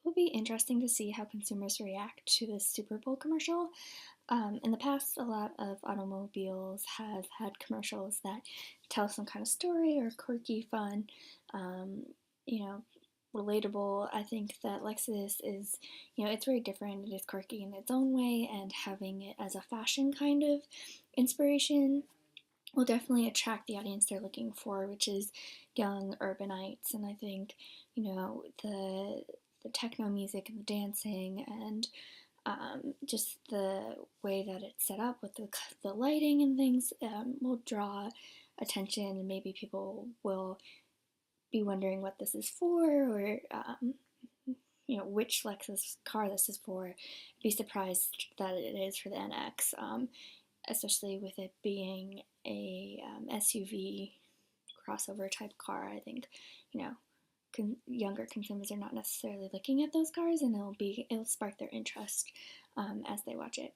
It'll be interesting to see how consumers react to this Super Bowl commercial. In the past, a lot of automobiles have had commercials that tell some kind of story or quirky, fun, um, you know, relatable. I think that Lexus is, it's very different. It is quirky in its own way, and having it as a fashion kind of inspiration will definitely attract the audience they're looking for, which is young urbanites. And I think, the techno music and the dancing and just the way that it's set up with the lighting and things will draw attention, and maybe people will be wondering what this is for, or which Lexus car this is for. I'd be surprised that it is for the NX, especially with it being a SUV crossover type car. I think you know younger consumers are not necessarily looking at those cars, and it'll spark their interest as they watch it.